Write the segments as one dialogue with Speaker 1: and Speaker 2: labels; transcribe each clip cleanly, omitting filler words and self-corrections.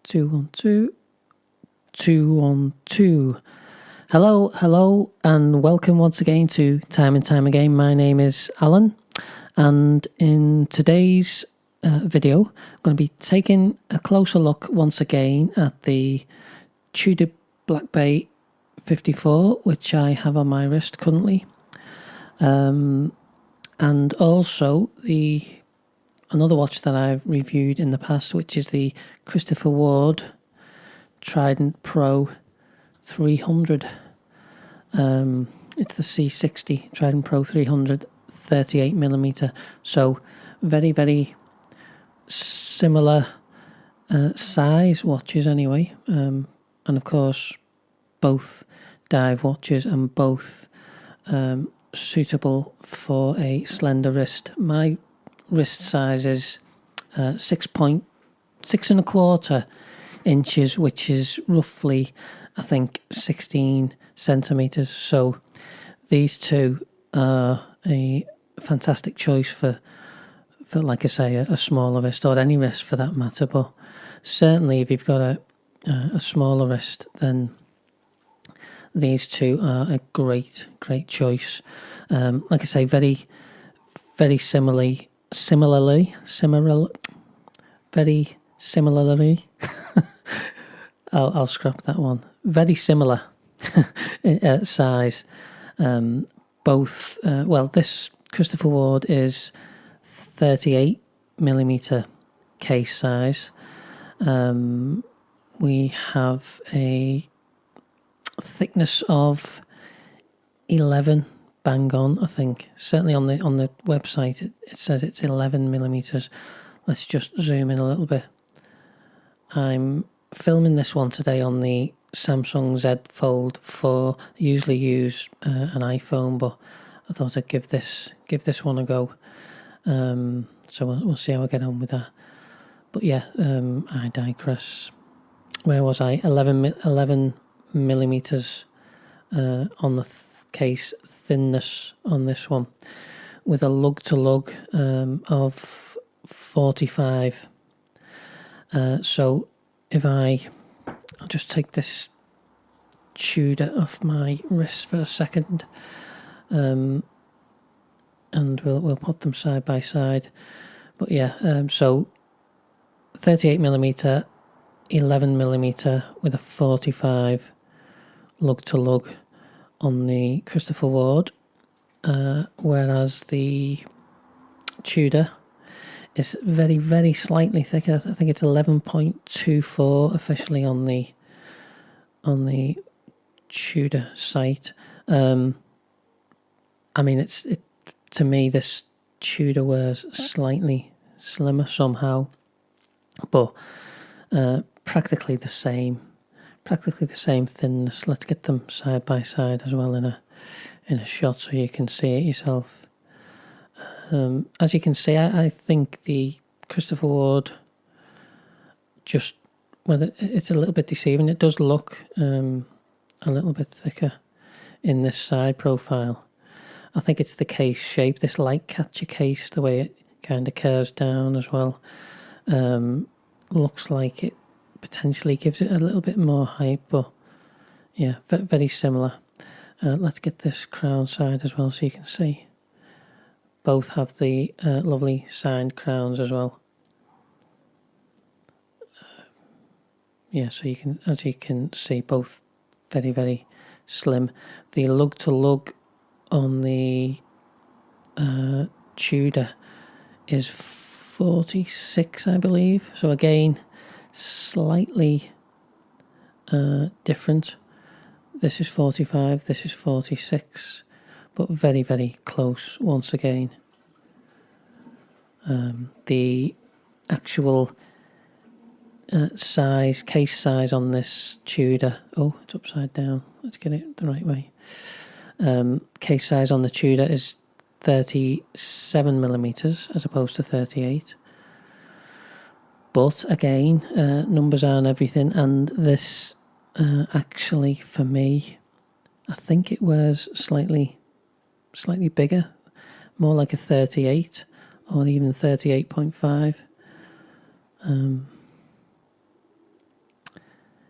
Speaker 1: 212 212. Hello, and welcome once again to Time and Time Again. My name is Alan, and in today's video, I'm going to be taking a closer look once again at the Tudor Black Bay 54, which I have on my wrist currently, and also another watch that I've reviewed in the past, which is the Christopher Ward Trident Pro 300. It's the C60 Trident Pro 300 38mm. So very, very similar size watches anyway. And of course, both dive watches and both suitable for a slender wrist. My wrist size is 6.125 inches, which is roughly, I think, 16 centimeters. So these two are a fantastic choice for like I say, a smaller wrist, or any wrist for that matter. But certainly, if you've got a smaller wrist, then these two are a great choice. Like I say, very similarly. I'll scrap that one. Very similar size. Both. This Christopher Ward is 38mm case size. We have a thickness of 11, bang on, I think. Certainly on the website it says it's 11mm. Let's just zoom in a little bit. I'm filming this one today on the Samsung Z Fold 4. I usually use an iPhone, but I thought I'd give this one a go. So we'll see how I get on with that. But yeah, I digress. Where was I? 11 millimeters on the case thinness on this one, with a lug to lug of 45. So if I'll just take this Tudor off my wrist for a second, and we'll put them side by side. But yeah, so 38mm, 11mm with a 45 lug to lug on the Christopher Ward, whereas the Tudor is very, very slightly thicker. I think it's 11.24 officially on the Tudor site. I mean, to me, this Tudor wears slightly slimmer somehow, but practically the same thinness. Let's get them side by side as well in a shot so you can see it yourself. As you can see, I think the Christopher Ward, just whether it's a little bit deceiving, it does look a little bit thicker in this side profile. I think it's the case shape, this light catcher case, the way it kind of curves down as well. Looks like it potentially gives it a little bit more height, but yeah, very similar. Let's get this crown side as well so you can see. Both have the lovely signed crowns as well. Yeah, so as you can see, both very, very slim. The lug to lug on the Tudor is 46, I believe. So again, slightly different. This is 45, this is 46, but very, very close once again. The actual case size on this Tudor, it's upside down, let's get it the right way. Case size on the Tudor is 37mm as opposed to 38. But again, numbers aren't everything, and this actually, for me, I think it wears slightly bigger, more like a 38 or even 38.5.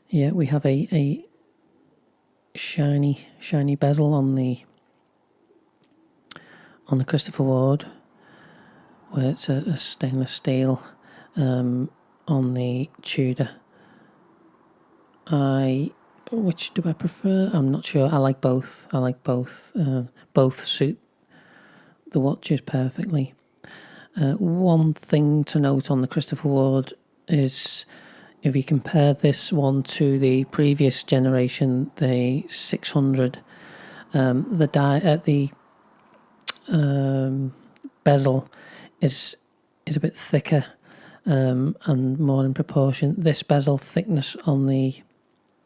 Speaker 1: Yeah, we have a shiny bezel on the Christopher Ward, where it's a stainless steel. On the Tudor, which do I prefer? I'm not sure. I like both. Both suit the watches perfectly. One thing to note on the Christopher Ward is, if you compare this one to the previous generation, the 600, the bezel is a bit thicker and more in proportion. This bezel thickness on the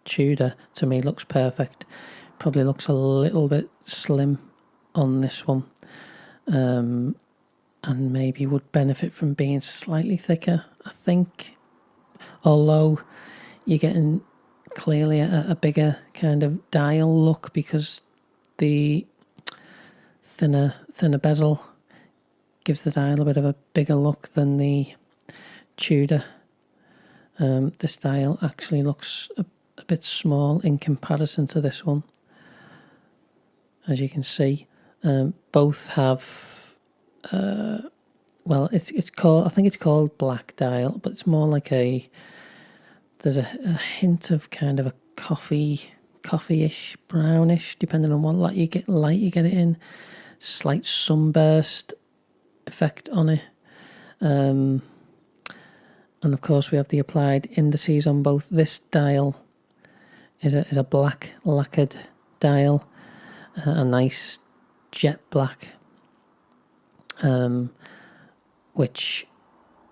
Speaker 1: Tudor to me looks perfect. Probably looks a little bit slim on this one, and maybe would benefit from being slightly thicker, I think. Although you're getting clearly a bigger kind of dial look, because the thinner bezel gives the dial a bit of a bigger look than the Tudor. This dial actually looks a bit small in comparison to this one. As you can see, both have it's called, I think it's called black dial, but it's more like there's a hint of kind of a coffee-ish, brownish, depending on what light you get it in. Slight sunburst effect on it. And of course we have the applied indices on both. This dial is a black lacquered dial, a nice jet black, which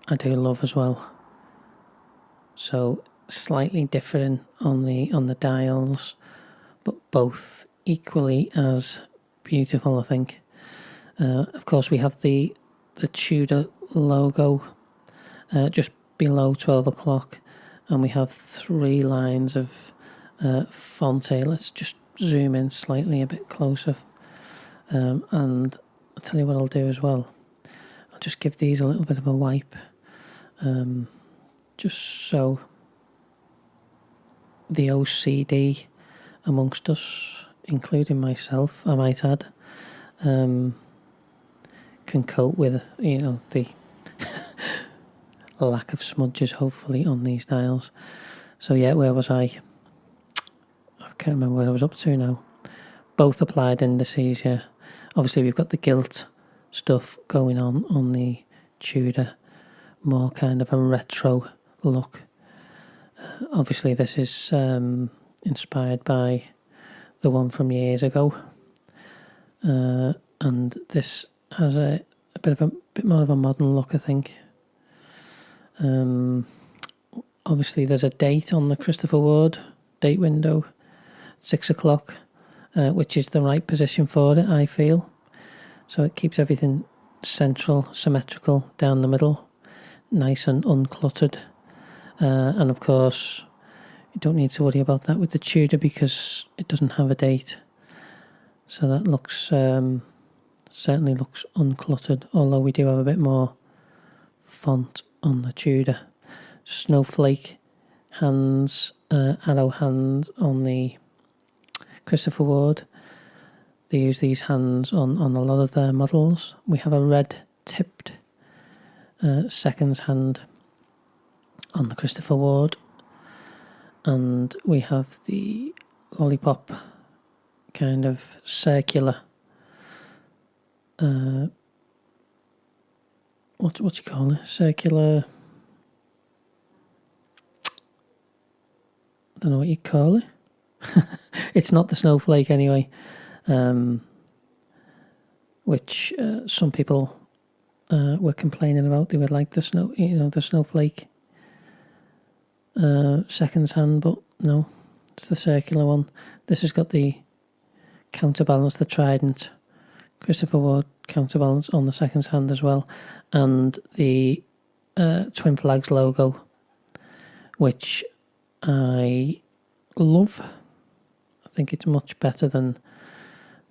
Speaker 1: I do love as well. So slightly different on the dials, but both equally as beautiful, I think. Of course we have the Tudor logo just below 12 o'clock, and we have 3 lines of font here. Let's just zoom in slightly a bit closer, and I'll tell you what I'll do as well. I'll just give these a little bit of a wipe, just so the OCD amongst us, including myself, I might add, can cope with, the lack of smudges, hopefully, on these dials. So yeah, where was I? I can't remember what I was up to now. Both applied indices, yeah. Obviously we've got the gilt stuff going on the Tudor, more kind of a retro look. Obviously this is inspired by the one from years ago, and this has a bit more of a modern look, I think. Obviously there's a date on the Christopher Ward date window, 6 o'clock, which is the right position for it, I feel. So it keeps everything central, symmetrical down the middle, nice and uncluttered. And of course you don't need to worry about that with the Tudor, because it doesn't have a date. So that looks certainly looks uncluttered, although we do have a bit more font on the Tudor. Snowflake hands, arrow hands on the Christopher Ward. They use these hands on a lot of their models. We have a red tipped seconds hand on the Christopher Ward, and we have the lollipop kind of circular, what you call it? Circular, I don't know what you call it. It's not the snowflake anyway, which some people were complaining about. They would like the snowflake seconds hand, but no, it's the circular one. This has got the counterbalance, the Trident Christopher Ward counterbalance on the seconds hand as well, and the Twin Flags logo, which I love. I think it's much better than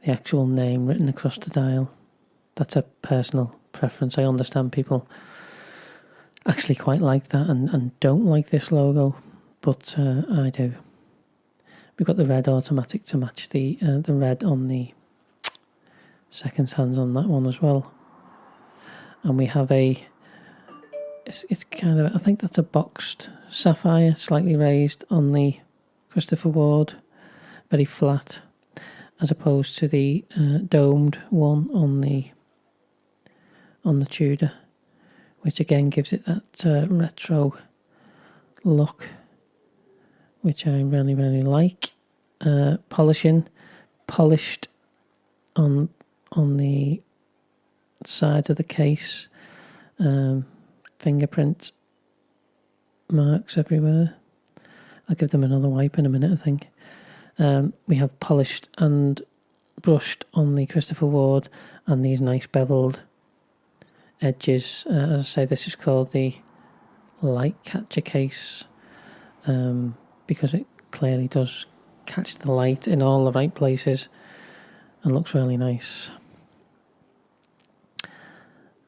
Speaker 1: the actual name written across the dial. That's a personal preference. I understand people actually quite like that and don't like this logo, but I do. We've got the red automatic to match the red on the second hands on that one as well. And we have it's kind of, I think that's a boxed sapphire, slightly raised on the Christopher Ward, very flat, as opposed to the domed one on the Tudor, which again gives it that retro look, which I really, really like. Polished on the side of the case, fingerprint marks everywhere. I'll give them another wipe in a minute, I think. We have polished and brushed on the Christopher Ward, and these nice beveled edges. As I say, this is called the light catcher case, because it clearly does catch the light in all the right places and looks really nice.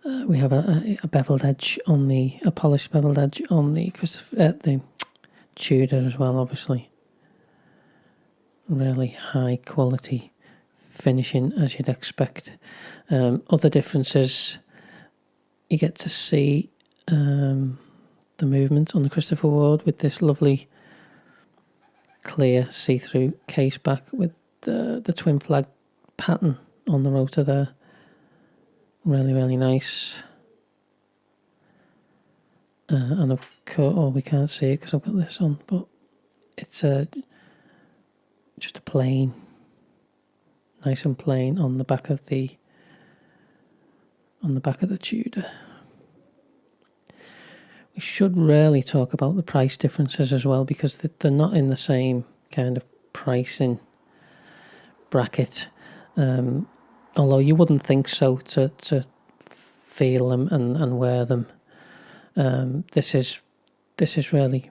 Speaker 1: We have a beveled edge on a polished beveled edge on the the Tudor as well, obviously. Really high quality finishing, as you'd expect. Other differences, you get to see the movement on the Christopher Ward with this lovely clear see-through case back with the twin flag pattern on the rotor there. Really, really nice. And of course, we can't see it because I've got this on, but it's just a plain, nice and plain on the back of the Tudor. We should really talk about the price differences as well, because they're not in the same kind of pricing bracket. Although you wouldn't think so to feel them and wear them. This is really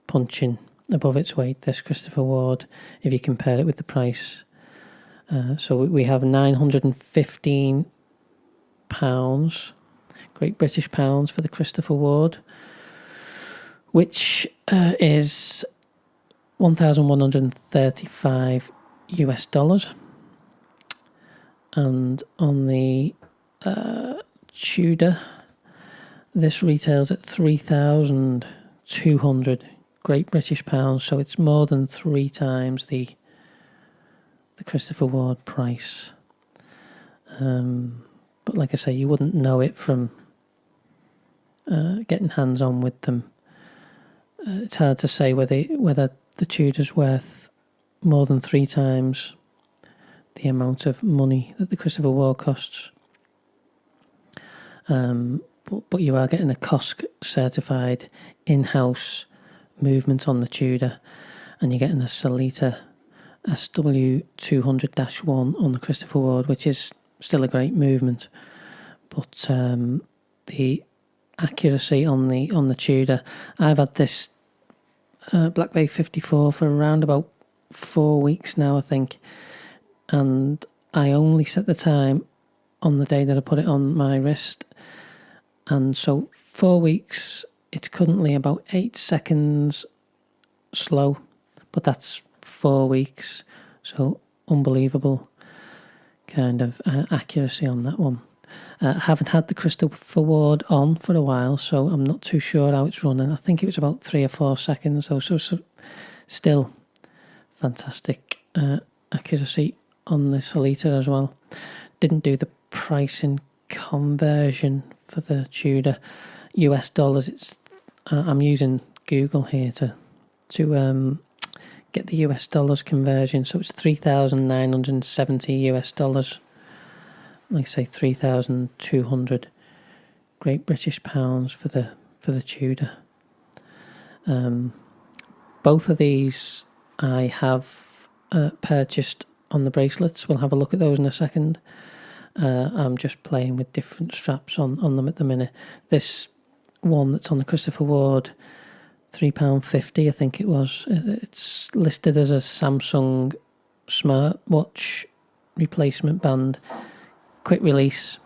Speaker 1: punching above its weight, this Christopher Ward, if you compare it with the price. So we have £915, Great British pounds, for the Christopher Ward, which is $1,135 US. And on the Tudor, this retails at 3,200 Great British pounds, so it's more than 3 times the Christopher Ward price. But like I say, you wouldn't know it from getting hands on with them. It's hard to say whether the Tudor's worth more than 3 times the amount of money that the Christopher Ward costs. But you are getting a COSC certified in-house movement on the Tudor, and you're getting a Salita SW200-1 on the Christopher Ward, which is still a great movement. But the accuracy on the Tudor, I've had this Black Bay 54 for around about 4 weeks now, I think, and I only set the time on the day that I put it on my wrist, and so 4 weeks, it's currently about 8 seconds slow, but that's 4 weeks, so unbelievable kind of accuracy on that one. Haven't had the Christopher Ward on for a while, so I'm not too sure how it's running. I think it was about 3 or 4 seconds, so still fantastic accuracy on the Salita as well. Didn't do the pricing conversion for the Tudor US dollars. It's I'm using Google here to get the US dollars conversion, so it's $3,970 US dollars. Like I say, 3,200 Great British pounds for the Tudor. Both of these I have purchased on the bracelets. We'll have a look at those in a second. I'm just playing with different straps on them at the minute. This one that's on the Christopher Ward, £3.50, I think it was. It's listed as a Samsung smartwatch replacement band, quick release,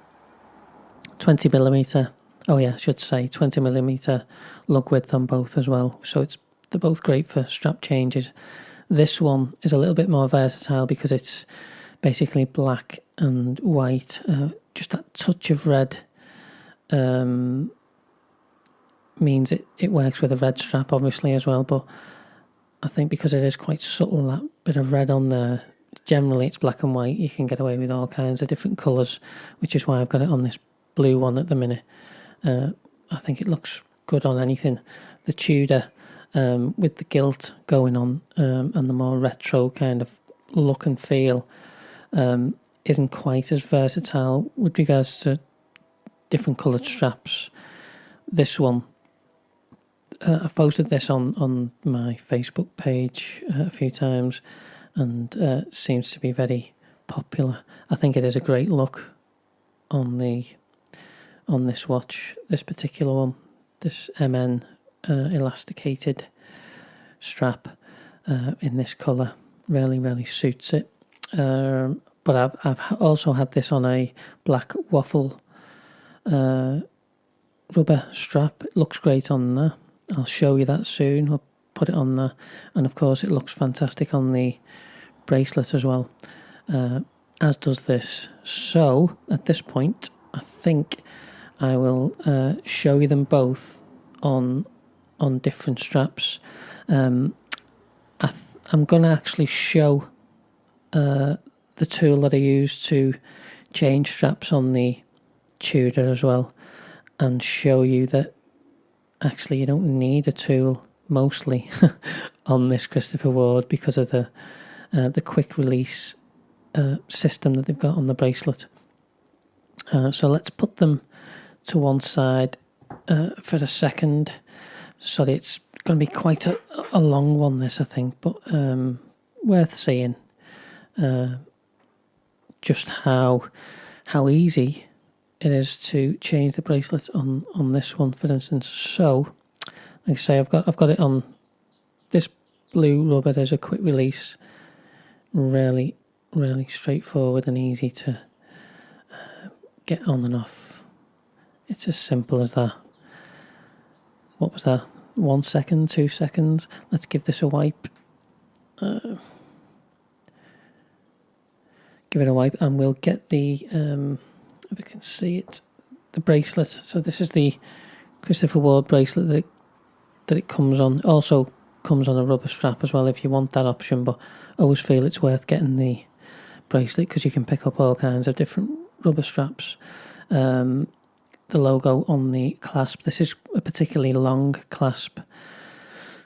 Speaker 1: 20mm. Oh yeah, I should say 20mm lug width on both as well. So it's they're both great for strap changes. This one is a little bit more versatile because it's basically black and white. Just that touch of red means it works with a red strap, obviously, as well. But I think because it is quite subtle, that bit of red on there, generally it's black and white. You can get away with all kinds of different colours, which is why I've got it on this blue one at the minute. I think it looks good on anything. The Tudor with the gilt going on and the more retro kind of look and feel isn't quite as versatile with regards to different coloured straps. This one, I've posted this on my Facebook page a few times, and it seems to be very popular. I think it is a great look on this watch, this particular one, this MN elasticated strap in this colour really suits it. But I've also had this on a black waffle rubber strap. It looks great on there. I'll show you that soon. I'll put it on there, and of course it looks fantastic on the bracelet as well, as does this. So at this point, I think I will show you them both on different straps. I'm going to actually show the tool that I use to change straps on the Tudor as well, and show you that actually you don't need a tool mostly on this Christopher Ward because of the quick release system that they've got on the bracelet. So let's put them to one side for a second. Sorry, it's going to be quite a long one, this, I think, but worth seeing just how easy it is to change the bracelet on this one, for instance. So, like I say, I've got it on this blue rubber. There's a quick release, really straightforward and easy to get on and off. It's as simple as that. What was that? 1 second, 2 seconds. Let's give this a wipe. Give it a wipe, and we'll get the if I can see it, the bracelet. So this is the Christopher Ward bracelet that it comes on. Also comes on a rubber strap as well if you want that option, but I always feel it's worth getting the bracelet because you can pick up all kinds of different rubber straps. The logo on the clasp, this is a particularly long clasp.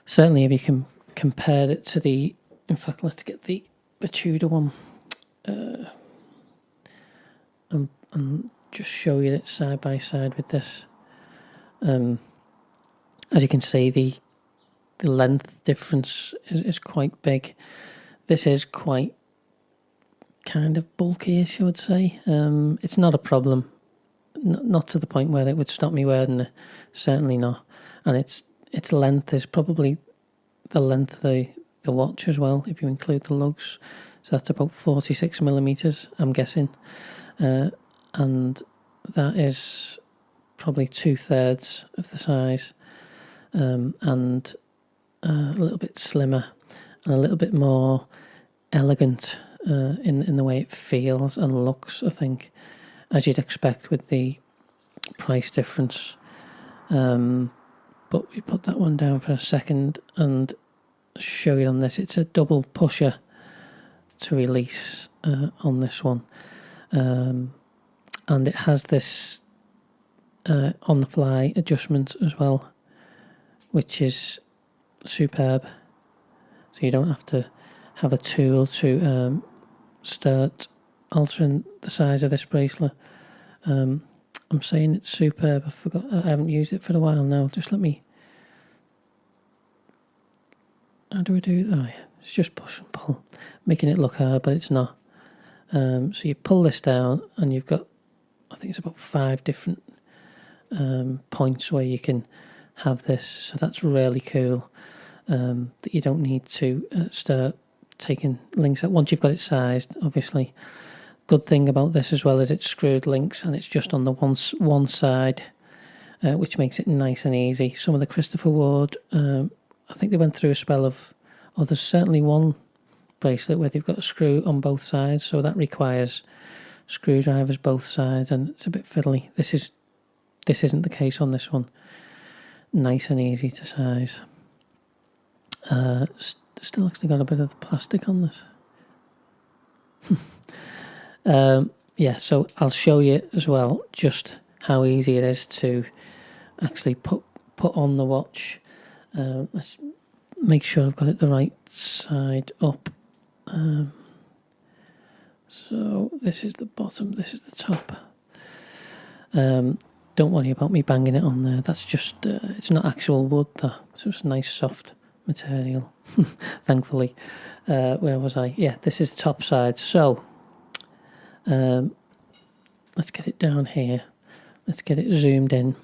Speaker 1: Certainly if you can compare it to the, in fact, let's get the Tudor one and just show you it side by side with this. As you can see, the length difference is quite big. This is quite kind of bulky-ish, I would say. It's not a problem. Not to the point where it would stop me wearing it. Certainly not. And its length is probably the length of the watch as well, if you include the lugs. So that's about 46 millimeters, I'm guessing. And that is probably 2/3 of the size. And a little bit slimmer and a little bit more elegant in the way it feels and looks, I think, as you'd expect with the price difference. But we put that one down for a second and show you on this. It's a double pusher to release on this one. And it has this on the fly adjustment as well, which is superb. So you don't have to have a tool to start altering the size of this bracelet. I'm saying it's superb. I haven't used it for a while now. Just let me... How do we do... Oh yeah, it's just push and pull. Making it look hard, but it's not. So you pull this down and you've got, I think it's about 5 different points where you can have this. So that's really cool, that you don't need to start taking links out once you've got it sized, obviously. Good thing about this as well is it's screwed links and it's just on the one side, which makes it nice and easy. Some of the Christopher Ward I think they went through a spell of, or there's certainly one bracelet where they've got a screw on both sides, so that requires screwdrivers both sides, and it's a bit fiddly. This isn't the case on this one. Nice and easy to size. Still actually got a bit of the plastic on this. Yeah, so I'll show you as well just how easy it is to actually put on the watch. Let's make sure I've got it the right side up. So this is the bottom, this is the top. Don't worry about me banging it on there. That's just, it's not actual wood, that. So it's a nice soft material, thankfully. Where was I? Yeah, this is the top side. So, let's get it down here. Let's get it zoomed in.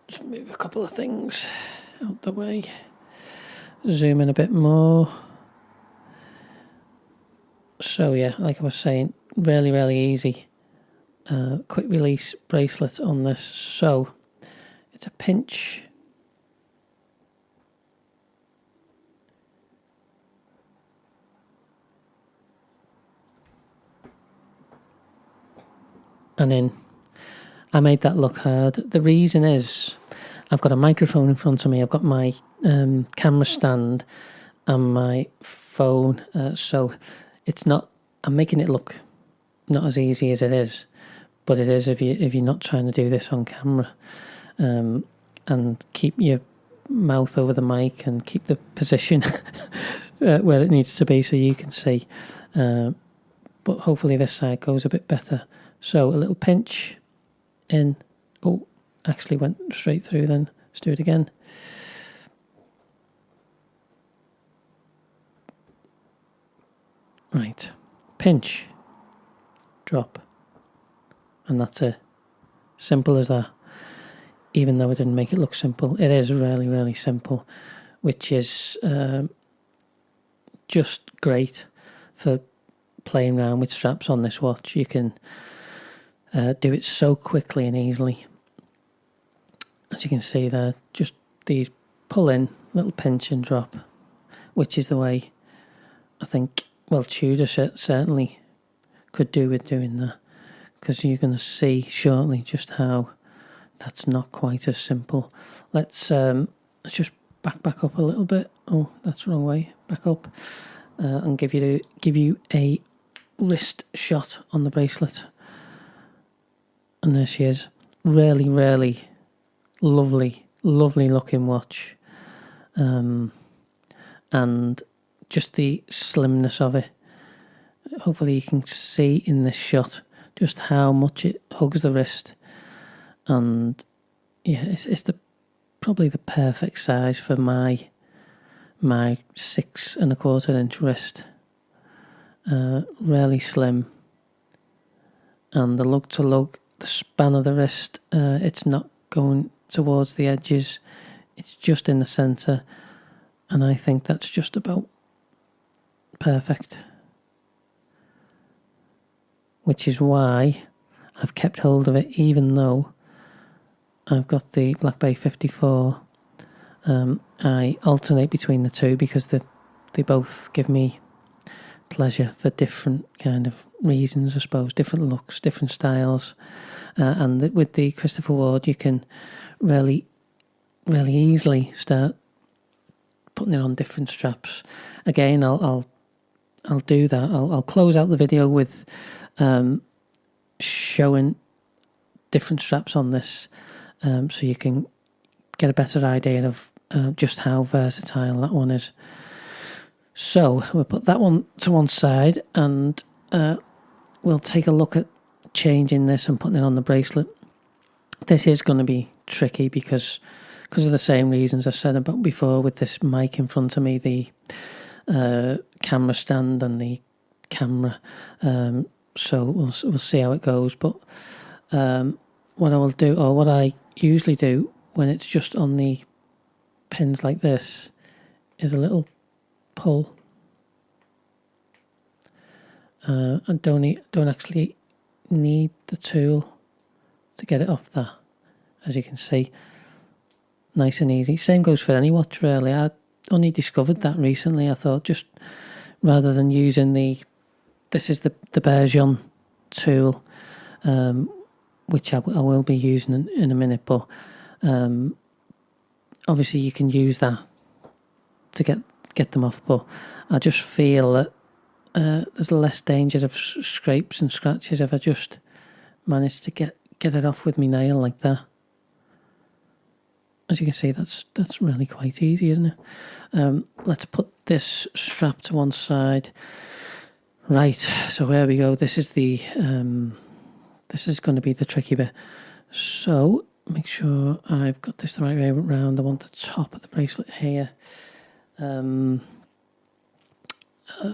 Speaker 1: Just move a couple of things out the way. Zoom in a bit more. So yeah, like I was saying, really, really easy. Quick release bracelet on this. So it's a pinch. And in. I made that look hard. The reason is I've got a microphone in front of me. I've got my camera stand and my phone. So it's not, I'm making it look not as easy as it is, but it is if you're not trying to do this on camera, and keep your mouth over the mic and keep the position where it needs to be so you can see. But hopefully this side goes a bit better. So a little pinch in. Oh, actually went straight through then. Let's do it again. Right, pinch, drop, and that's it. Simple as that. Even though I didn't make it look simple, it is really, really simple, which is just great for playing around with straps on this watch. You can do it so quickly and easily. As you can see there, just these pull in, little pinch and drop, which is the way I think, well, Tudor certainly could do with doing that, because you're going to see shortly just how that's not quite as simple. Let's just back up a little bit. Oh, that's the wrong way. Back up and give you a wrist shot on the bracelet. And there she is. Really, really lovely looking watch. And just the slimness of it. Hopefully you can see in this shot just how much it hugs the wrist. And yeah, it's probably the perfect size for my 6.25-inch wrist. Really slim. And the lug to lug, the span of the wrist, it's not going towards the edges, it's just in the centre, and I think that's just about perfect, which is why I've kept hold of it even though I've got the Black Bay 54. I alternate between the two because they both give me pleasure for different kind of reasons, I suppose, different looks, different styles, and with the Christopher Ward you can really easily start putting it on different straps. Again, I'll do that. I'll close out the video with showing different straps on this, so you can get a better idea of just how versatile that one is. So we'll put that one to one side, and we'll take a look at changing this and putting it on the bracelet. This is going to be tricky because of the same reasons I said about before, with this mic in front of me, the camera stand and the camera. So we'll see how it goes. But what I will do, or what I usually do when it's just on the pins like this, is a little pull. And don't actually need the tool to get it off that. as you can see. Nice and easy. Same goes for any watch, really. I only discovered that recently. I thought, just rather than using this is the Bergeon tool, which I will be using in a minute, but obviously you can use that to get them off, but I just feel that there's less danger of scrapes and scratches if I just manage to get it off with my nail like that. As you can see, that's really quite easy, isn't it? Let's put this strap to one side. Right, so here we go. This is this is going to be the tricky bit. So make sure I've got this the right way around. I want the top of the bracelet here.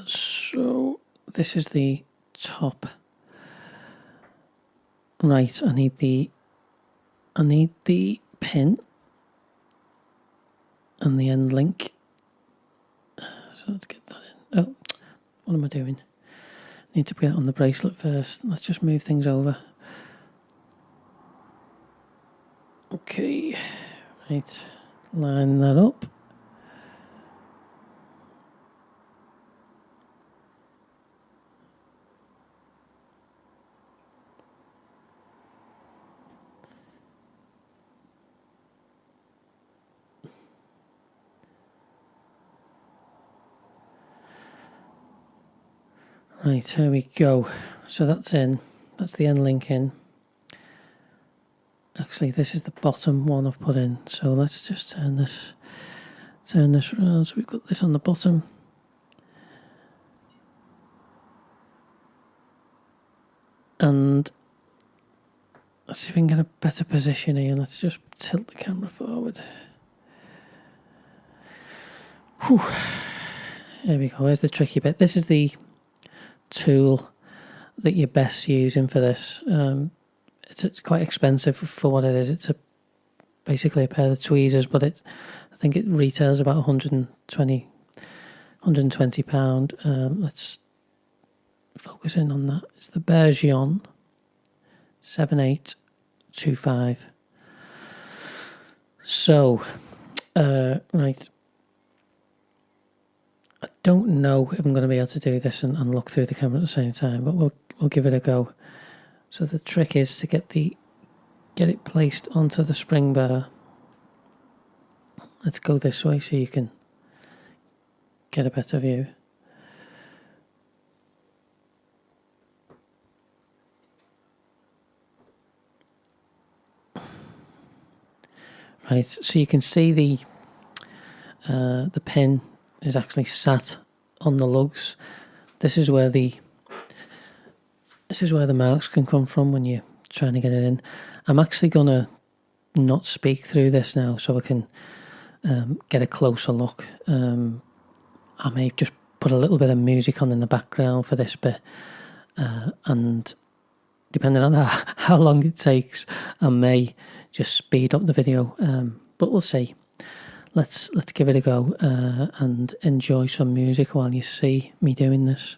Speaker 1: So this is the top. Right, I need the pin and the end link. So let's get that in. Oh, what am I doing? Need to put it on the bracelet first. Let's just move things over. Okay, right, line that up. Right, here we go. So that's in. That's the end link in. Actually, this is the bottom one I've put in. So let's just turn this around. So we've got this on the bottom. And let's see if we can get a better position here. Let's just tilt the camera forward. Whew. There we go. There's the tricky bit. This is the tool that you're best using for this. It's quite expensive for what it is. It's basically a pair of tweezers, but I think it retails about £120. Let's focus in on that. It's the Bergeon 7825. So, right. I don't know if I'm going to be able to do this and look through the camera at the same time, but we'll give it a go. So the trick is to get it placed onto the spring bar. Let's go this way so you can get a better view. Right, so you can see the pin is actually sat on the lugs. This is where the marks can come from when you're trying to get it in. I'm actually gonna not speak through this now, so I can get a closer look. I may just put a little bit of music on in the background for this bit, and depending on how long it takes, I may just speed up the video. But we'll see. Let's give it a go and enjoy some music while you see me doing this.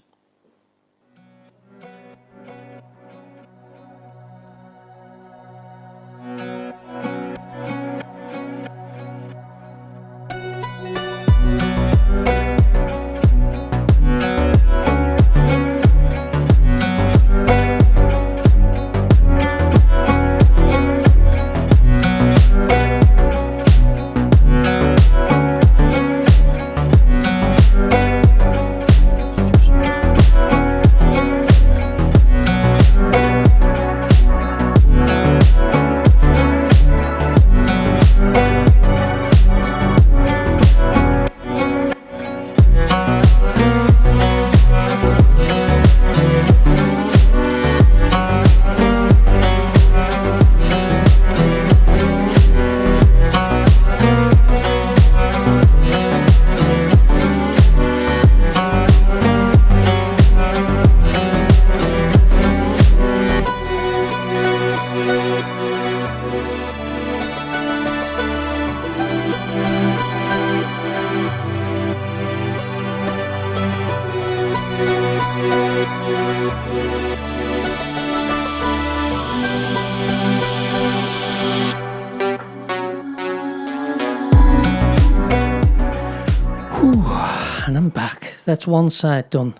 Speaker 1: And I'm back. That's one side done.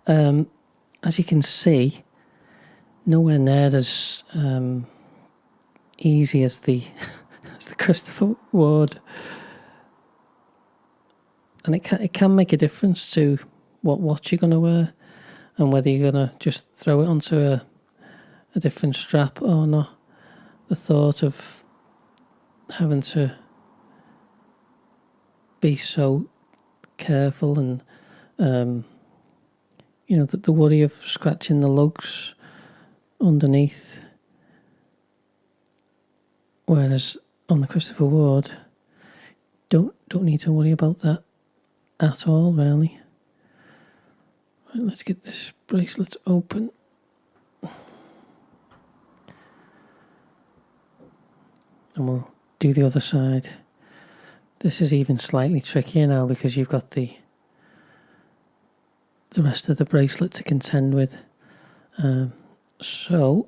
Speaker 1: As you can see, nowhere near as easy as the as the Christopher Ward, and it can make a difference to what watch you're going to wear and whether you're going to just throw it onto a different strap or not. The thought of having to be so careful and the worry of scratching the lugs underneath, whereas on the Christopher Ward don't need to worry about that at all, really. Right, let's get this bracelet open. And we'll do the other side. This is even slightly trickier now because you've got the rest of the bracelet to contend with. So,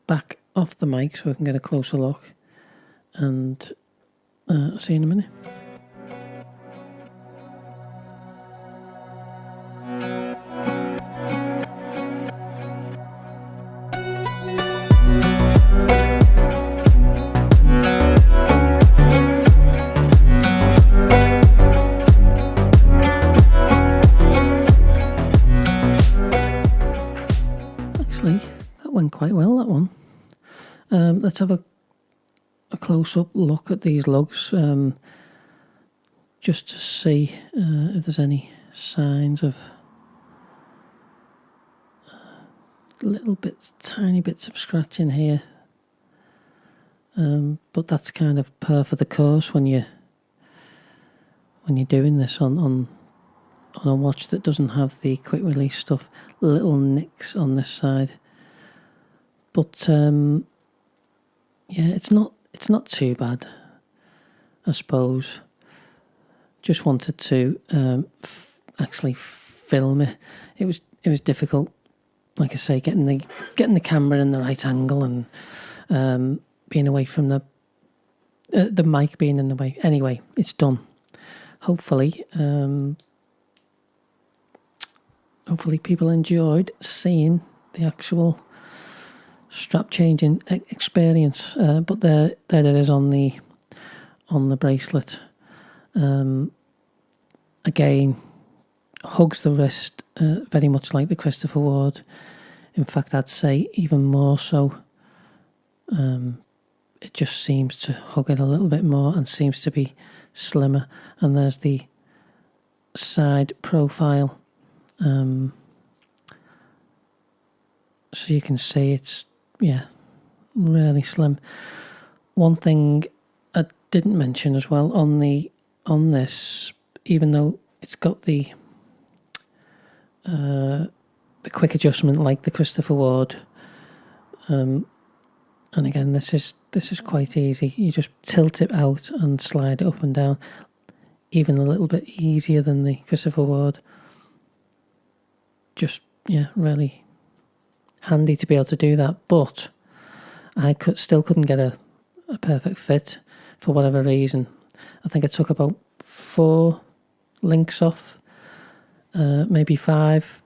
Speaker 1: back off the mic so we can get a closer look. And I'll see you in a minute. That went quite well, that one. Let's have a close-up look at these lugs, just to see if there's any signs of tiny bits of scratching here. But that's kind of par for the course when you're doing this on a watch that doesn't have the quick release stuff. Little nicks on this side, but it's not too bad, I suppose. Just wanted to actually film it. It was difficult, like I say, getting the camera in the right angle and being away from the mic being in the way. Anyway, it's done. Hopefully people enjoyed seeing the actual strap changing experience. But there it is on the bracelet. Again, hugs the wrist very much like the Christopher Ward. In fact, I'd say even more so. It just seems to hug it a little bit more and seems to be slimmer. And there's the side profile. So you can see it's, really slim. One thing I didn't mention as well on this, even though it's got the quick adjustment like the Christopher Ward, and again this is quite easy. You just tilt it out and slide it up and down, even a little bit easier than the Christopher Ward. Just really handy to be able to do that, but I still couldn't get a perfect fit for whatever reason. I think I took about 4 links off, maybe 5,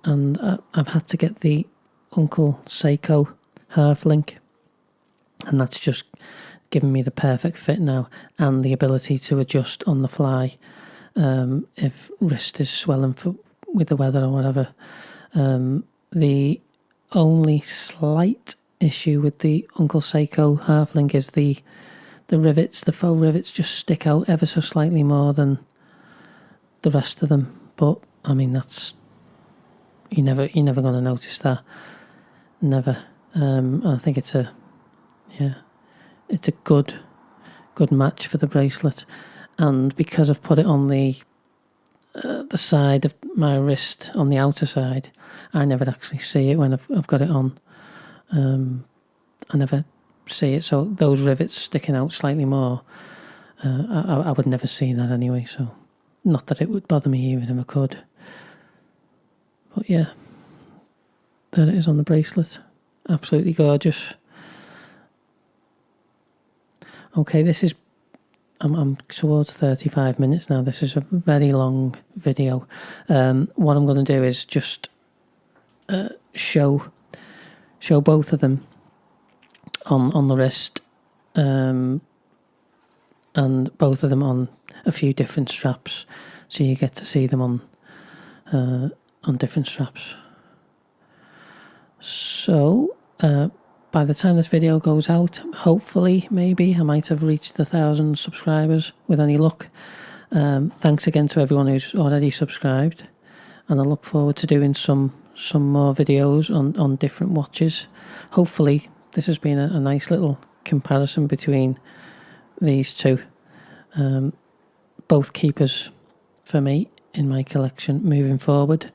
Speaker 1: and I've had to get the Uncle Seiko half link, and that's just given me the perfect fit now and the ability to adjust on the fly if wrist is swelling with the weather or whatever. The only slight issue with the Uncle Seiko half link is the rivets, the faux rivets just stick out ever so slightly more than the rest of them. But I mean, that's you're never going to notice that. Never. I think it's a good match for the bracelet, and because I've put it on the side of my wrist, on the outer side, I never actually see it when I've got it on. I never see it, so those rivets sticking out slightly more, I would never see that anyway, so not that it would bother me even if I could. But there it is on the bracelet. Absolutely gorgeous. Okay, this is I'm towards 35 minutes now. This is a very long video. What I'm going to do is just show both of them on the wrist, and both of them on a few different straps, so you get to see them on different straps. So by the time this video goes out, hopefully, maybe I might have reached 1,000 subscribers with any luck. Thanks again to everyone who's already subscribed, and I look forward to doing some more videos on different watches. Hopefully this has been a nice little comparison between these two, both keepers for me in my collection moving forward.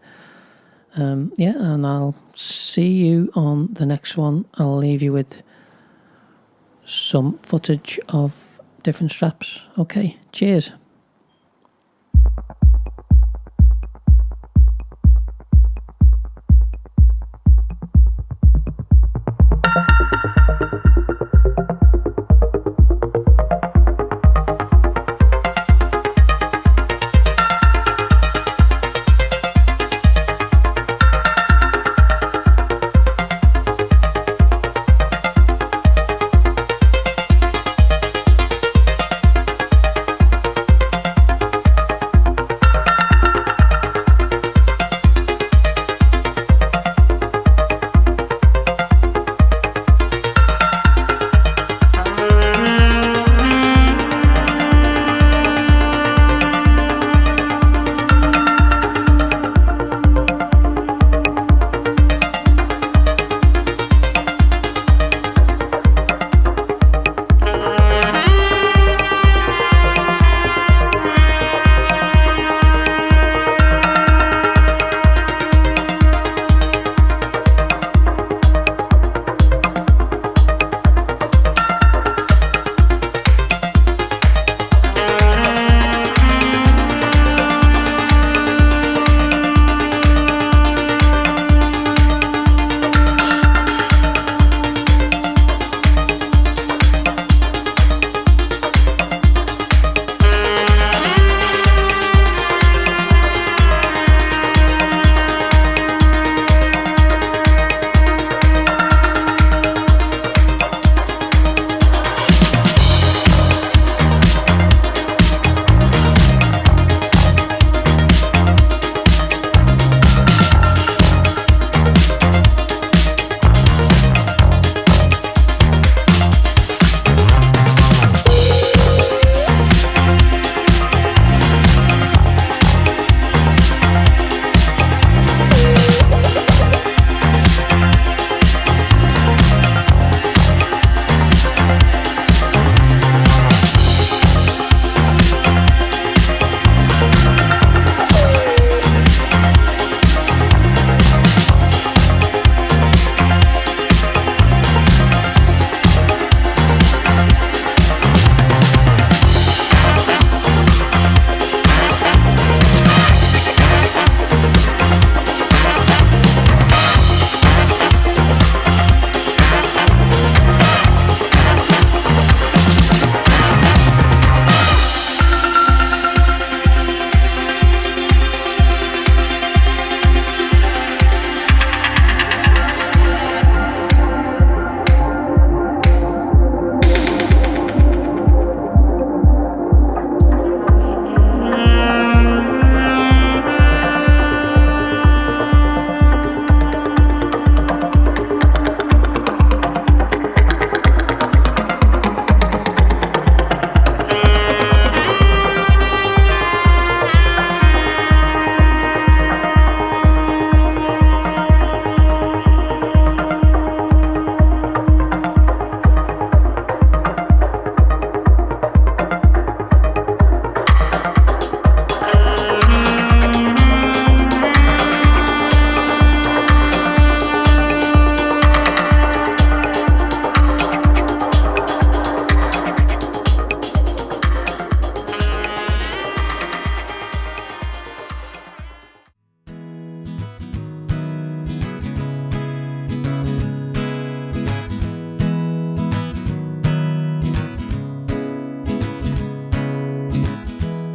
Speaker 1: Yeah, and I'll see you on the next one. I'll leave you with some footage of different straps. Okay, cheers.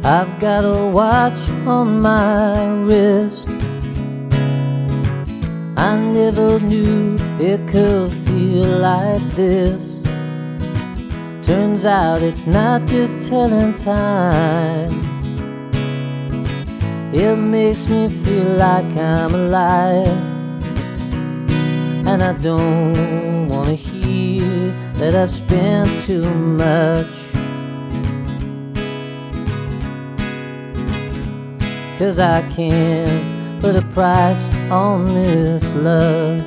Speaker 1: I've got a watch on my wrist. I never knew it could feel like this. Turns out it's not just telling time, it makes me feel like I'm alive. And I don't wanna hear that I've spent too much, 'cause I can't put a price on this love.